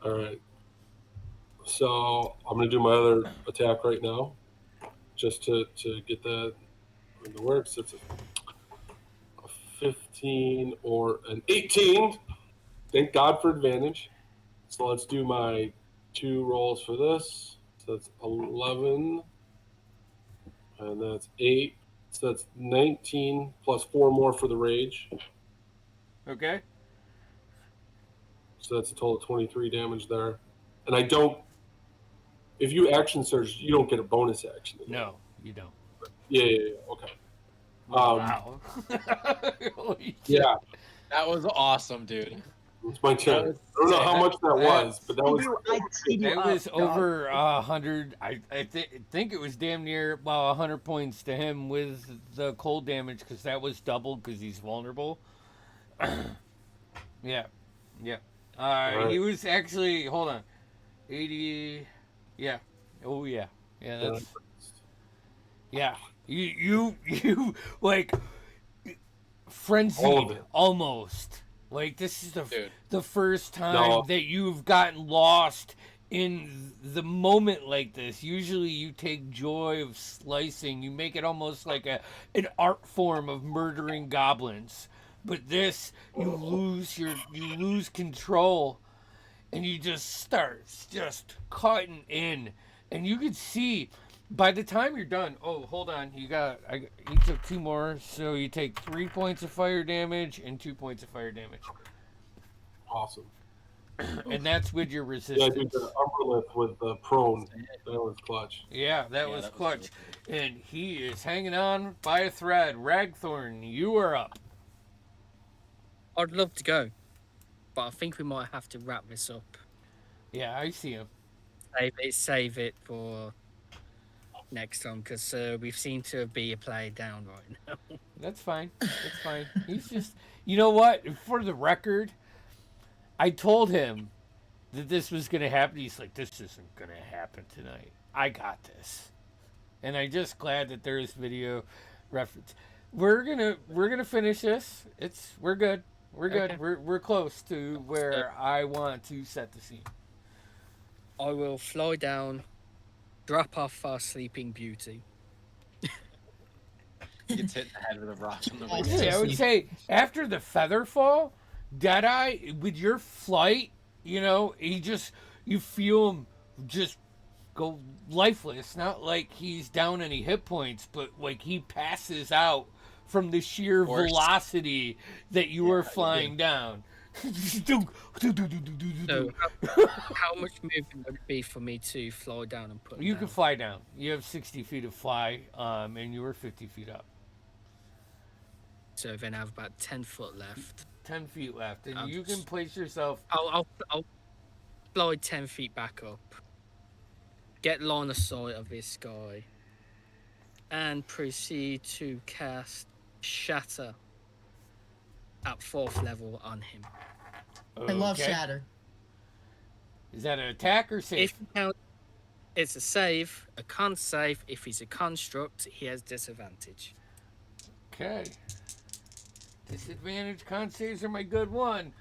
All right. So I'm going to do my other attack right now, just to get that in the works. It's a 15 or an 18. Thank God for advantage. So let's do my 2 rolls for this. So that's 11, and that's 8. So that's 19 plus 4 more for the rage. Okay. So that's a total of 23 damage there. And I don't. If you action surge, you don't get a bonus action. No, you don't. Yeah. Okay. Wow. Holy shit. Yeah, That was awesome, dude. it's my turn. was I don't know how much that that- was, but that was. It was over 100. I think it was damn near 100 points to him with the cold damage because that was doubled because he's vulnerable. Yeah. Right. He was actually, hold on, 80. Yeah. Oh yeah. Yeah. That's. Yeah. You like All frenzied of it. almost. Like this is Dude. the first time No. that you've gotten lost in the moment like this. Usually you take joy of slicing. You make it almost like an art form of murdering goblins. But this you lose control and you just start just cutting in. And you could see by the time you're done, oh, hold on, you took 2 more, so you take 3 points of fire damage and 2 points of fire damage. Awesome. And that's with your Yeah, I resistance. did the upper lip with the prone. That was clutch. Yeah, that Yeah, was that was clutch. really And he is hanging on by a thread. Ragthorn, you are up. I'd love to go, but I think we might have to wrap this up. Yeah, I see him. Save it for next time because we seem to be a player down right now. That's fine. That's fine. He's just, you know what? For the record, I told him that this was gonna happen. He's like, "This isn't gonna happen tonight. I got this." And I'm just glad that there is video reference. We're gonna finish this. We're good. We're good. Okay. We're close to where I want to set the scene. I will fly down, drop off our sleeping beauty. He gets hit in the head with a rock on the way Yeah, down. Yeah, I would say after the feather fall, Deadeye, with your flight, you feel him just go lifeless. Not like he's down any hit points, but like he passes out from the sheer course. velocity that you were flying down. So, how much movement would it be for me to fly down and put? You down? can fly down. You have 60 feet of fly, and you were 50 feet up. So then I have about 10 foot left. 10 feet left, and I'll you can just- place yourself. I'll fly 10 feet back up, get line of sight of this guy, and proceed to cast Shatter at 4th level on him. I love Okay. Shatter. Is that an attack or save? If you count, it's a save, a con save. If he's a construct, he has disadvantage. Okay. Disadvantage con saves are my good one.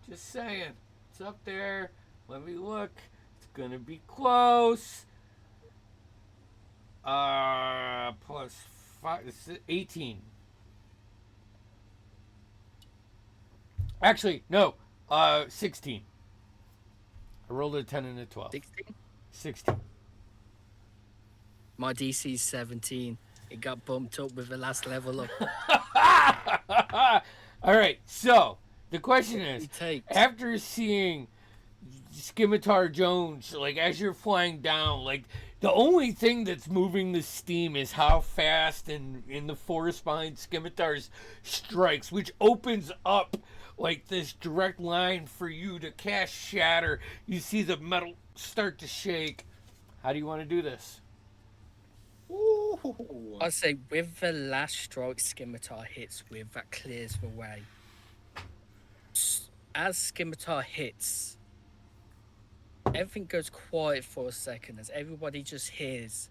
Just saying. It's up there. Let me look. It's gonna be close. Plus 5, 18. Actually, no. 16. I rolled a 10 and a 12. 16. 16. My DC is 17. It got bumped up with the last level up. All right. So the question is, He takes. after seeing Scimitar Jones, like as you're flying down, like the only thing that's moving the steam is how fast and in the forest behind Scimitar's strikes, which opens up like this direct line for you to cast Shatter. You see the metal start to shake. How do you want to do this? Ooh. I'd say with the last strike Scimitar hits with, that clears the way. As Scimitar hits, everything goes quiet for a second as everybody just hears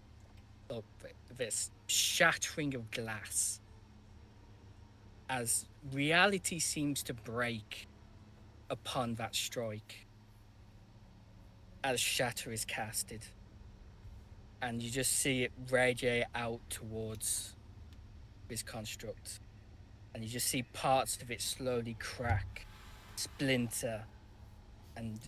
this shattering of glass. As reality seems to break upon that strike. As Shatter is casted. And you just see it radiate out towards this construct. And you just see parts of it slowly crack, splinter, and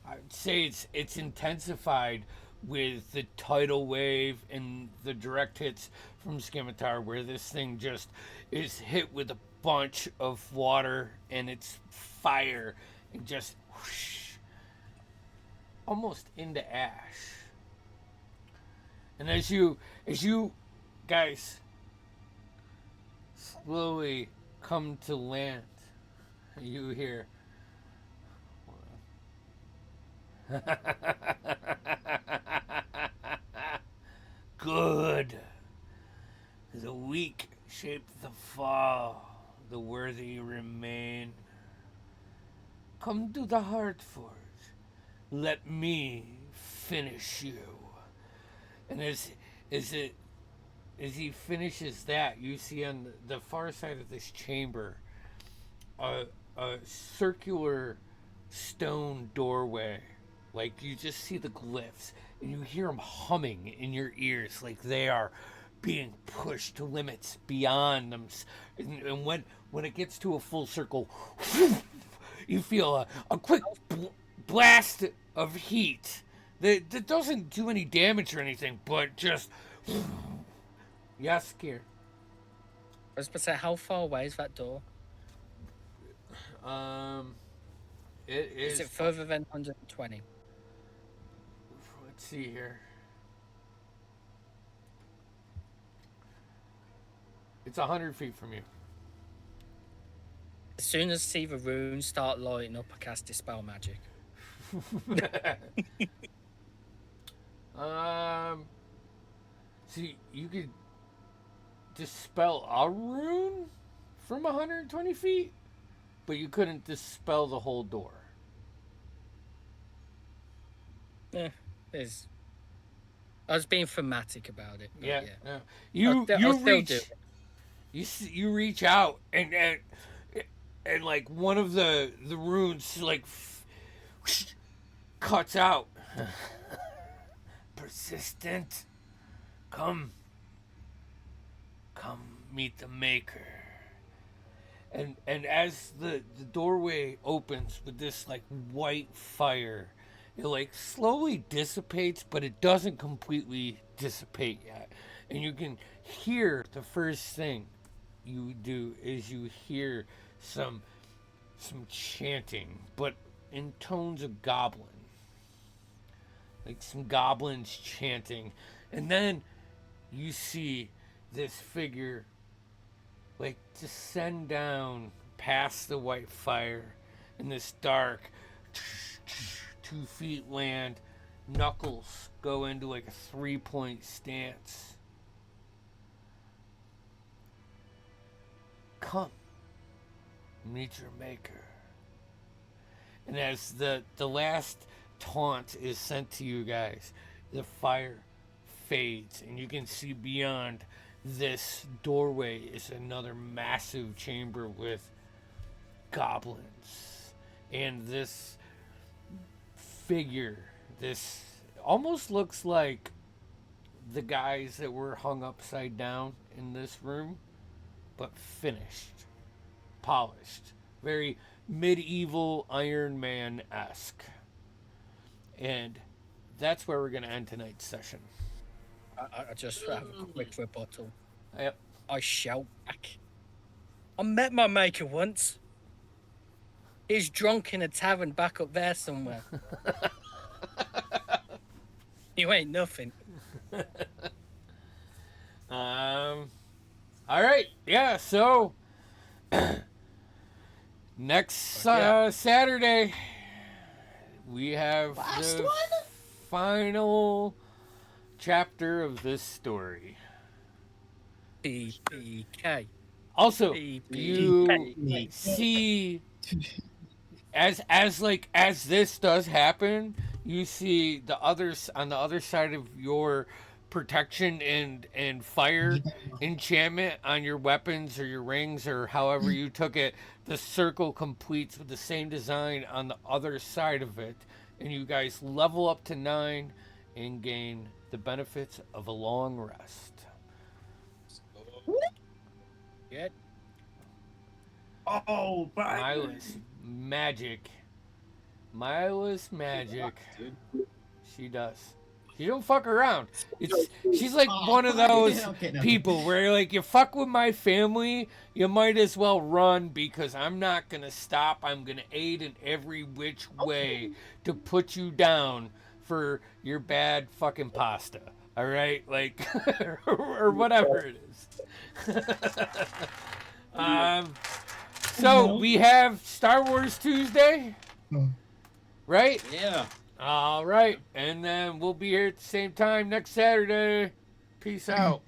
I'd say it's intensified with the tidal wave and the direct hits from Scimitar, where this thing just is hit with a bunch of water and it's fire and just whoosh, almost into ash. And as you guys slowly come to land, you hear good. The weak shape the fall, the worthy remain. Come to the Heartforge. Let me finish you. And as he finishes that, you see on the far side of this chamber a circular stone doorway. Like you just see the glyphs and you hear them humming in your ears like they are being pushed to limits beyond them. And when it gets to a full circle, you feel a quick blast of heat that doesn't do any damage or anything, but just yes, Kier. I was about to say, how far away is that door? It is. Is it further than 120? Let's see here. It's 100 feet from you. As soon as I see the runes start lighting up, I cast Dispel Magic. See, you could dispel a rune from 120 feet, but you couldn't dispel the whole door. I was being thematic about it. but Yeah. yeah. You I'll still reach do it. you reach out and like one of the runes like cuts out. Persistent. Come meet the maker. And as the doorway opens with this like white fire, it like slowly dissipates, but it doesn't completely dissipate yet. And you can hear the first thing you do is you hear some chanting, but in tones of goblin. Like some goblins chanting. And then you see this figure like descend down past the white fire in this dark 2 feet land. Knuckles go into like a 3-point stance. Come, meet your maker. And as the last taunt is sent to you guys, the fire fades and you can see beyond this doorway is another massive chamber with goblins. And this figure, this almost looks like the guys that were hung upside down in this room, but finished, polished, very medieval Iron Man-esque. And that's where we're going to end tonight's session. I just have a quick rebuttal. Yep. I shout back. I met my maker once. He's drunk in a tavern back up there somewhere. You ain't nothing. All right. Yeah. So next Saturday, we have the final chapter of this story. PPK. Also, PPK. you see, as this does happen, you see the others on the other side of your protection and fire enchantment on your weapons or your rings or however you took it. The circle completes with the same design on the other side of it, and you guys level up to 9 and gain the benefits of a long rest. Good. Oh, Milas magic. Dude. She does. She don't fuck around. She's like one of those Okay, no. people where like you fuck with my family, you might as well run because I'm not gonna stop. I'm gonna aid in every which way to put you down for your bad fucking pasta. All right, like or whatever it is. So we have Star Wars Tuesday, right? Yeah. All right, and then we'll be here at the same time next Saturday. Peace out.